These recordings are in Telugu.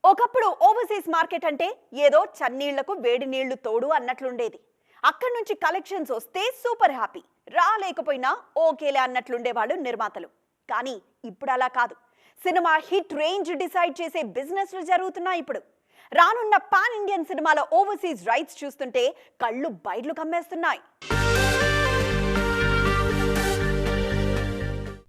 ఒకప్పుడు ఓవర్సీస్ మార్కెట్ అంటే ఏదో చన్నీళ్లకు వేడి నీళ్లు తోడు అన్నట్లుండేది. అక్కడి నుంచి కలెక్షన్స్ వస్తే సూపర్ హ్యాపీ, రాలేకపోయినా ఓకేలే అన్నట్లుండేవాళ్ళు నిర్మాతలు. కానీ ఇప్పుడు అలా కాదు. సినిమా హిట్ రేంజ్ డిసైడ్ చేసే బిజినెస్లు జరుగుతున్నాయి ఇప్పుడు. రానున్న పాన్ ఇండియన్ సినిమాల ఓవర్సీస్ రైట్స్ చూస్తుంటే కళ్ళు బయర్లు కమ్మేస్తున్నాయి.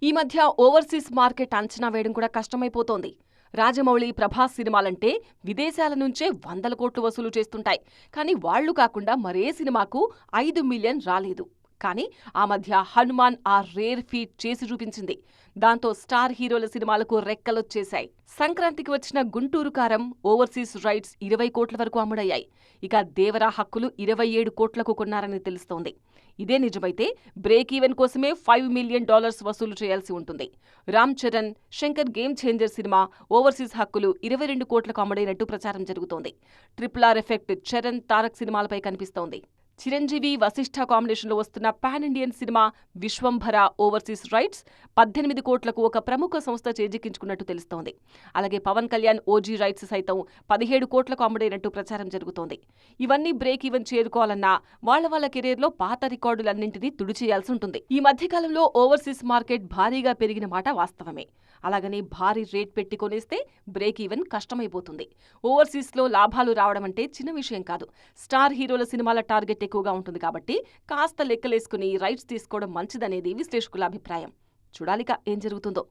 ఈ మధ్య ఓవర్సీస్ మార్కెట్ అంచనా వేయడం కూడా కష్టమైపోతోంది. రాజమౌళి, ప్రభాస్ సినిమాలంటే విదేశాల నుంచే 100 కోట్లు వసూలు చేస్తుంటాయి. కానీ వాళ్లు కాకుండా మరే సినిమాకు 5 మిలియన్ రాలేదు. కానీ ఆ మధ్య హనుమాన్ ఆ రేర్ ఫీట్ చేసి చూపించింది. దాంతో స్టార్ హీరోల సినిమాలకు రెక్కలొచ్చేశాయి. సంక్రాంతికి వచ్చిన గుంటూరు కారం ఓవర్సీస్ రైట్స్ 20 కోట్ల వరకు అమ్ముడయ్యాయి. ఇక దేవరా హక్కులు 27 కోట్లకు కొన్నారని తెలుస్తోంది. ఇదే నిజమైతే బ్రేక్ ఈవెన్ కోసమే $5 మిలియన్ వసూలు చేయాల్సి ఉంటుంది. Ram Charan, Shankar game changer cinema overseas హక్కులు 22 కోట్లకు అమ్ముడైనట్టు ప్రచారం జరుగుతోంది. RRR ఎఫెక్ట్ చరణ్, తారక్ సినిమాలపై కనిపిస్తోంది. చిరంజీవి, వశిష్ఠ కాంబినేషన్లో వస్తున్న pan Indian cinema Vishwambhara overseas rights 18 కోట్లకు ఒక ప్రముఖ సంస్థ చేజిక్కించుకున్నట్టు తెలుస్తోంది. అలాగే పవన్ కళ్యాణ్ ఓజీ రైట్స్ సైతం 17 కోట్లకు అమ్ముడైనట్టు ప్రచారం జరుగుతోంది. ఇవన్నీ బ్రేక్ ఈవెన్ చేరుకోవాలన్నా వాళ్ళ కెరీర్లో పాత రికార్డులన్నింటినీ తుడిచేయాల్సి ఉంటుంది. ఈ మధ్యకాలంలో ఓవర్సీస్ మార్కెట్ భారీగా పెరిగిన మాట వాస్తవమే. అలాగని భారీ రేట్ పెట్టి కొనేస్తే బ్రేక్ ఈవెన్ కష్టమైపోతుంది. ఓవర్సీస్లో లాభాలు రావడం అంటే చిన్న విషయం కాదు. స్టార్ హీరోల సినిమాల టార్గెట్ ఎక్కువగా ఉంటుంది కాబట్టి కాస్త లెక్కలేసుకుని రైట్స్ తీసుకోవడం మంచిదనేది విశ్లేషకుల అభిప్రాయం. చూడాలిక ఏం జరుగుతుందో.